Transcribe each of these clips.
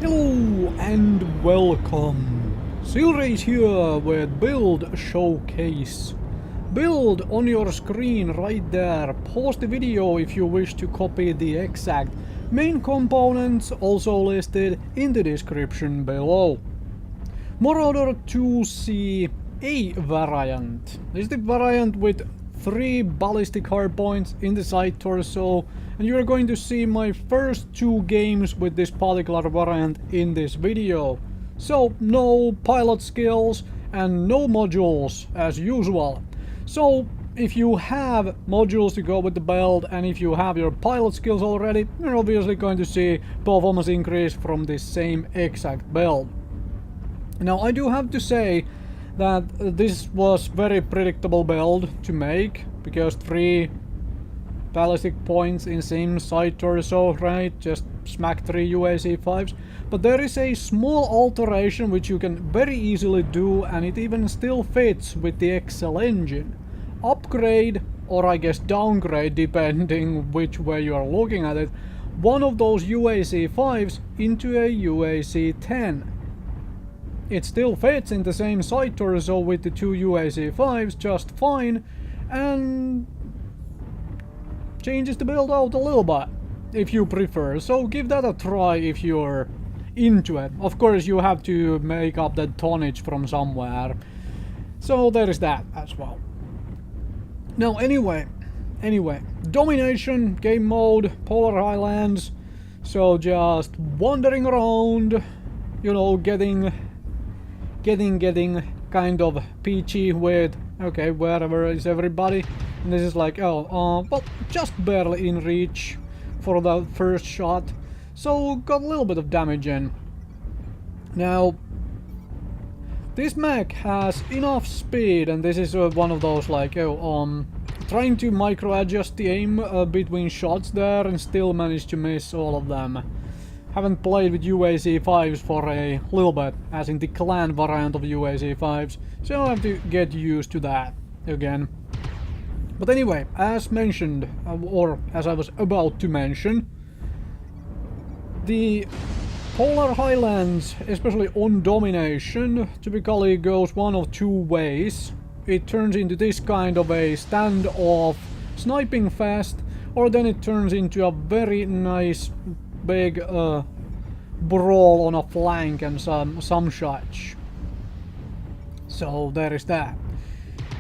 Hello and welcome! Silrace here with Build Showcase. Build on your screen right there. Pause the video if you wish to copy the exact main components, also listed in the description below. Marauder IIC A variant. This is the variant with 3 ballistic hardpoints in the side torso, and you are going to see my first 2 games with this particular variant in this video. So no pilot skills and no modules as usual. So if you have modules to go with the build and if you have your pilot skills already, you're obviously going to see performance increase from this same exact build. Now I do have to say that this was very predictable build to make, because 3 ballistic points in same side torso, right? Just smack 3 UAC5s. But there is a small alteration which you can very easily do, and it even still fits with the XL engine. Upgrade, or I guess downgrade depending which way you are looking at it, one of those UAC5s into a UAC10. It still fits in the same side torso with the 2 UAC5s just fine, and changes the build out a little bit if you prefer. So give that a try if you're into it. Of course you have to make up that tonnage from somewhere. So there is that as well. Now anyway, domination game mode, Polar Highlands. So just wandering around, you know, getting kind of peachy with, okay, wherever is everybody. And this is like, well, just barely in reach for the first shot. So got a little bit of damage in. Now, this mech has enough speed, and this is one of those like, trying to micro adjust the aim between shots there and still manage to miss all of them. Haven't played with UAC5s for a little bit, as in the clan variant of UAC5s, so I have to get used to that again. But anyway, as mentioned, or as I was about to mention, the Polar Highlands, especially on domination, typically goes one of 2 ways. It turns into this kind of a standoff sniping fest, or then it turns into a very nice big brawl on a flank and some such. So there is that.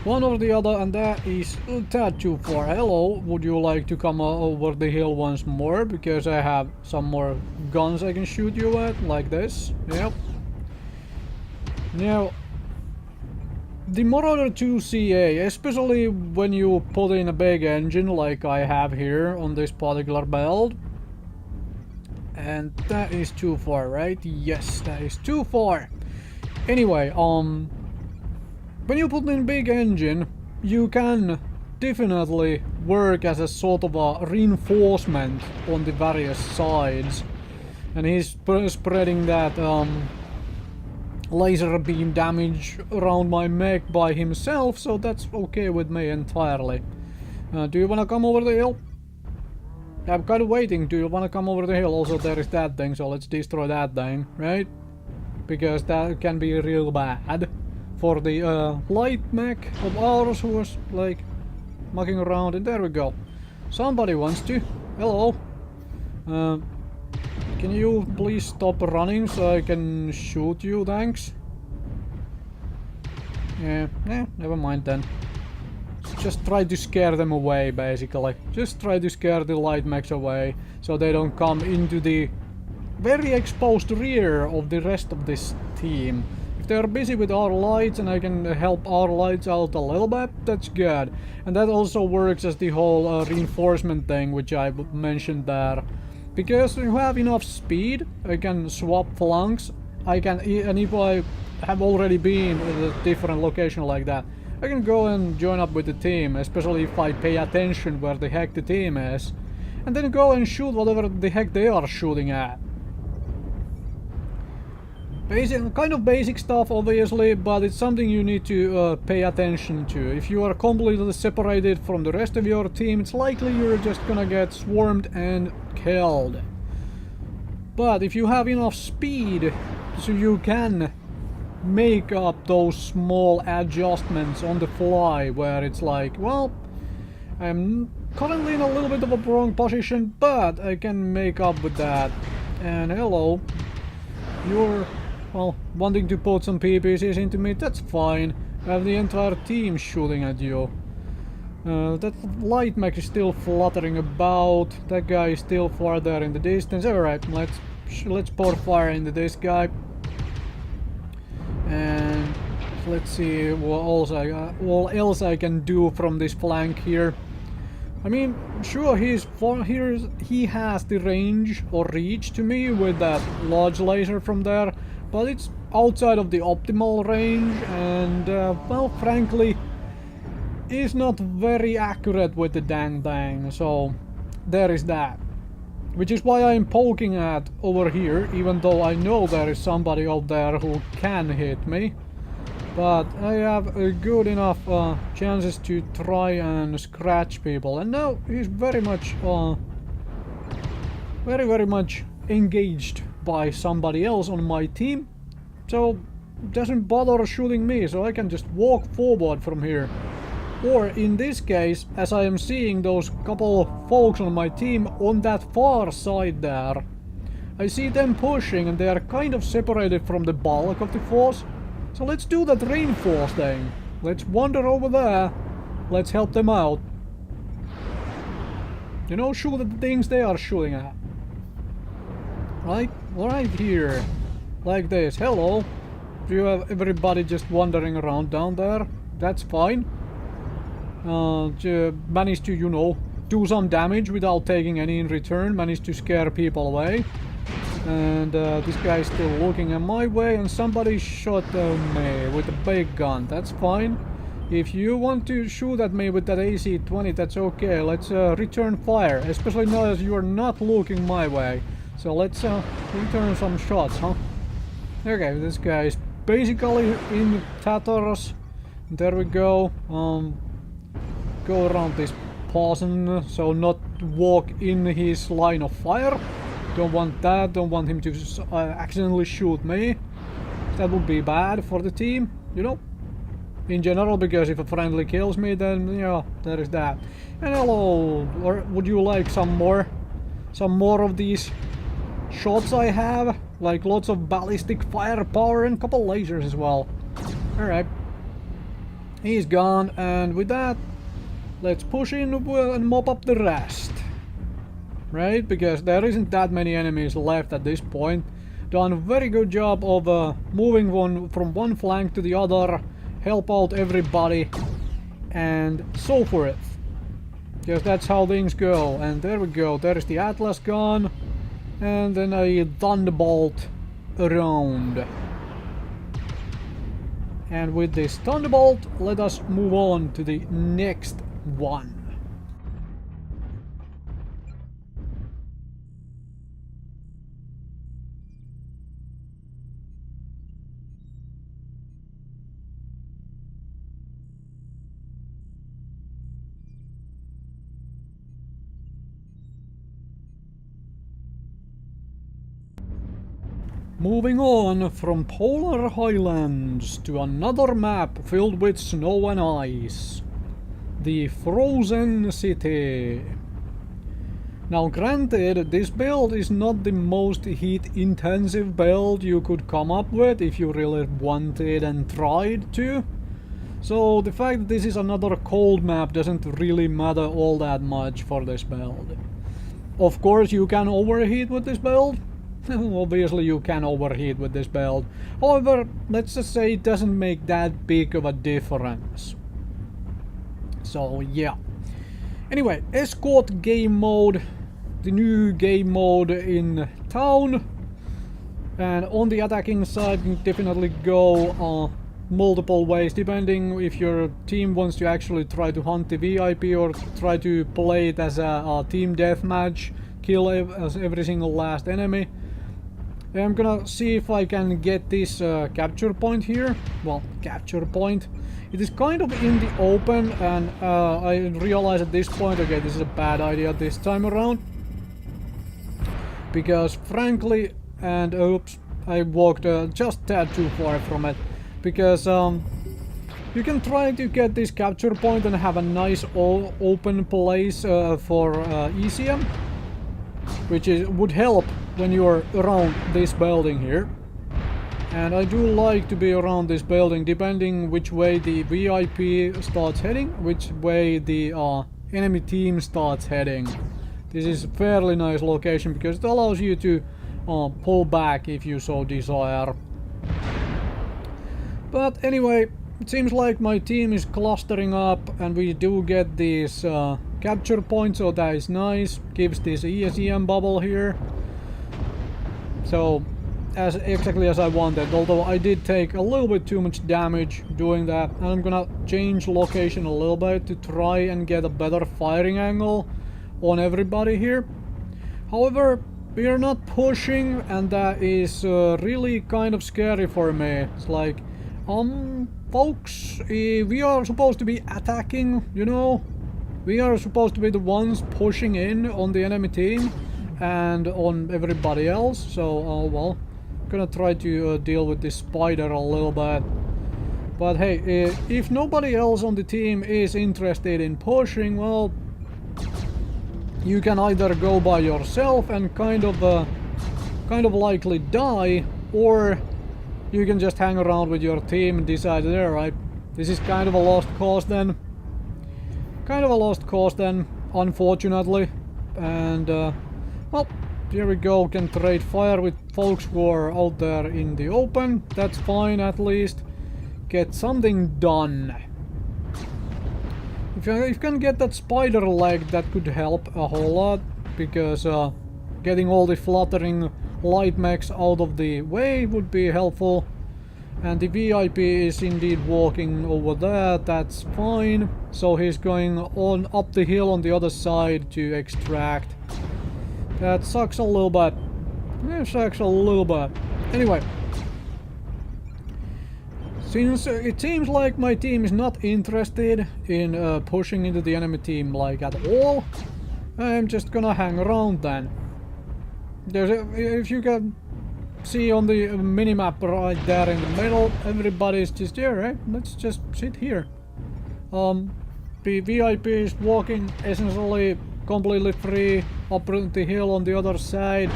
One or the other, and that is a tad too far. Hello, would you like to come over the hill once more? Because I have some more guns I can shoot you at, like this. Yep. Now, the Marauder IIC A, especially when you put in a big engine like I have here on this particular build. And that is too far, right? Yes, that is too far. Anyway, when you put in big engine, you can definitely work as a sort of a reinforcement on the various sides. And he's spreading that laser beam damage around my mech by himself, so that's okay with me entirely. Do you wanna come over the hill? I'm kind of waiting. Do you want to come over the hill? Also, there is that thing, so let's destroy that thing, right? Because that can be real bad for the light mech of ours who was like mucking around. And there we go. Somebody wants to. Hello. Can you please stop running so I can shoot you? Thanks. Yeah, never mind then. Just try to scare them away, basically. Just try to scare the light mechs away, so they don't come into the very exposed rear of the rest of this team. If they're busy with our lights and I can help our lights out a little bit, that's good. And that also works as the whole reinforcement thing, which I mentioned there. Because you have enough speed, I can swap flanks. And if I have already been at a different location like that, I can go and join up with the team, especially if I pay attention where the heck the team is, and then go and shoot whatever the heck they are shooting at. Kind of basic stuff, obviously, but it's something you need to pay attention to. If you are completely separated from the rest of your team, it's likely you're just gonna get swarmed and killed. But if you have enough speed, so you can make up those small adjustments on the fly, where it's like, well, I'm currently in a little bit of a wrong position, but I can make up with that. And hello, you're, well, wanting to put some PPCs into me, that's fine. I have the entire team shooting at you. That light mech is still fluttering about. That guy is still far there in the distance. Alright, let's pour fire into this guy. And let's see what else I can do from this flank here. I mean, sure, he has the range or reach to me with that large laser from there, but it's outside of the optimal range, and well, frankly, is not very accurate with the dang, so there is that. Which is why I'm poking at over here, even though I know there is somebody out there who can hit me. But I have good enough chances to try and scratch people. And now he's very much engaged by somebody else on my team. So doesn't bother shooting me, so I can just walk forward from here. Or in this case, as I am seeing those couple folks on my team on that far side there, I see them pushing and they are kind of separated from the bulk of the force. So let's do that reinforce thing. Let's wander over there. Let's help them out. You know, shoot at the things they are shooting at. Right here. Like this. Hello. Do you have everybody just wandering around down there? That's fine. Managed to, you know, do some damage without taking any in return. Managed to scare people away. And this guy is still looking at my way, and somebody shot me with a big gun. That's fine. If you want to shoot at me with that AC-20, that's okay. Let's return fire, especially now as you are not looking my way. So let's return some shots, huh? Okay, this guy is basically in tatters. There we go. Go around this person, so not walk in his line of fire. Don't want that, don't want him to accidentally shoot me. That would be bad for the team, you know, in general, because if a friendly kills me, then, yeah, there is that. And hello, or would you like some more of these shots I have? Like lots of ballistic firepower and a couple lasers as well. Alright. He's gone, and with that, let's push in and mop up the rest. Right? Because there isn't that many enemies left at this point. Done a very good job of moving from one flank to the other, help out everybody, and so forth. Because that's how things go. And there we go, there is the Atlas gone, and then a Thunderbolt around. And with this Thunderbolt, let us move on to the next one. Moving on from polar highlands to another map filled with snow and ice. The Frozen City. Now granted, this build is not the most heat intensive build you could come up with if you really wanted and tried to. So the fact that this is another cold map doesn't really matter all that much for this build. Of course you can overheat with this build. Obviously you can overheat with this build. However, let's just say it doesn't make that big of a difference. So yeah. Anyway, escort game mode. The new game mode in town. And on the attacking side you can definitely go multiple ways, depending if your team wants to actually try to hunt the VIP or try to play it as a team deathmatch, kill every single last enemy. I'm gonna see if I can get this capture point here. Well, capture point. It is kind of in the open, and I realize at this point, okay, this is a bad idea this time around. Because frankly, and oops, I walked just a tad too far from it, because you can try to get this capture point and have a nice open place for ECM, which would help when you're around this building here. And I do like to be around this building, depending which way the VIP starts heading, which way the enemy team starts heading. This is a fairly nice location because it allows you to pull back if you so desire. But anyway, it seems like my team is clustering up and we do get these capture points, so that is nice. Gives this ESEM bubble here. So, exactly as I wanted, although I did take a little bit too much damage doing that. And I'm gonna change location a little bit to try and get a better firing angle on everybody here. However, we are not pushing, and that is really kind of scary for me. It's like, folks, we are supposed to be attacking, you know? We are supposed to be the ones pushing in on the enemy team and on everybody else, so, well, I'm gonna try to deal with this spider a little bit. But hey, if nobody else on the team is interested in pushing, well, you can either go by yourself and kind of likely die, or you can just hang around with your team and decide, alright, this is kind of a lost cause then. Kind of a lost cause then, unfortunately. And, well, here we go, can trade fire with folks who are out there in the open. That's fine, at least. Get something done. If you can get that spider leg, that could help a whole lot, because getting all the fluttering light mechs out of the way would be helpful. And the VIP is indeed walking over there, that's fine. So he's going on up the hill on the other side to extract. That sucks a little bit. It sucks a little bit. Anyway. Since it seems like my team is not interested in pushing into the enemy team like at all, I'm just gonna hang around then. If you can see on the minimap right there in the middle, everybody's just here, right? Let's just sit here. The VIP is walking essentially completely free up the hill on the other side.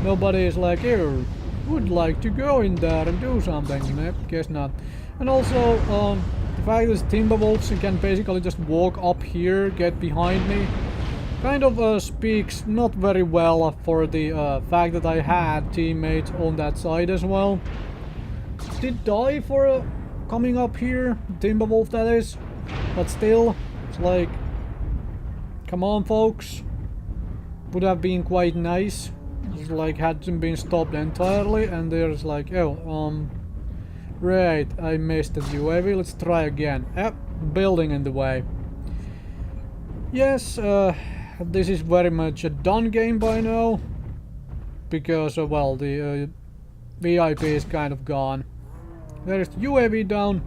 Nobody is like, here, would like to go in there and do something. Nope, guess not. And also, the fact that Timberwolves can basically just walk up here, get behind me, kind of speaks not very well for the fact that I had teammates on that side as well. Did die for coming up here, Timberwolf that is, but still, it's like, come on folks, would have been quite nice. It's like hadn't been stopped entirely, and there's like, oh, right, I missed the UAV, let's try again. Yep, building in the way. Yes, this is very much a done game by now, because, well, the VIP is kind of gone. There is the UAV down,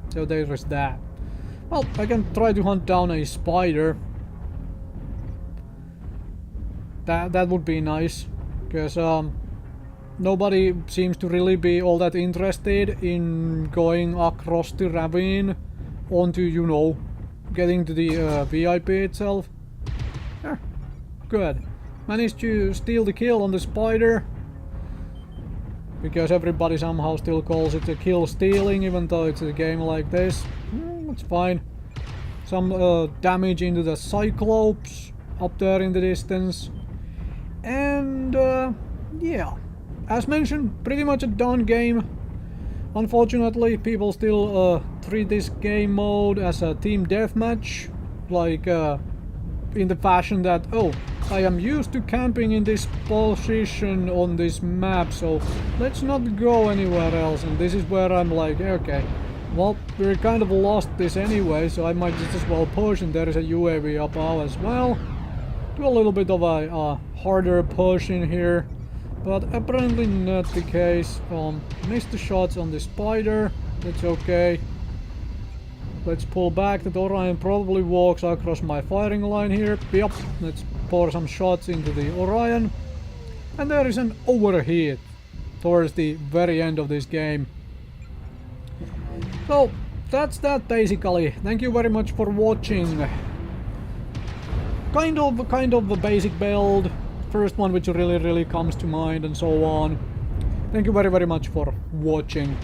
so there is that. Well, I can try to hunt down a spider. That would be nice, because nobody seems to really be all that interested in going across the ravine onto, you know, getting to the VIP itself. Yeah, good. Managed to steal the kill on the spider, because everybody somehow still calls it a kill stealing, even though it's a game like this. It's fine. Some damage into the Cyclops up there in the distance. And yeah, as mentioned, pretty much a done game. Unfortunately, people still treat this game mode as a team deathmatch, like in the fashion that, oh, I am used to camping in this position on this map, so let's not go anywhere else. And this is where I'm like, okay, well, we kind of lost this anyway, so I might just as well push, and there is a UAV up now as well. Do a little bit of a harder push in here, but apparently not the case. Missed the shots on the spider, that's okay. Let's pull back. That Orion probably walks across my firing line here. Yep, let's pour some shots into the Orion. And there is an overheat towards the very end of this game. So that's that basically. Thank you very much for watching. Kind of the basic build. First one which really comes to mind and so on. Thank you very much for watching.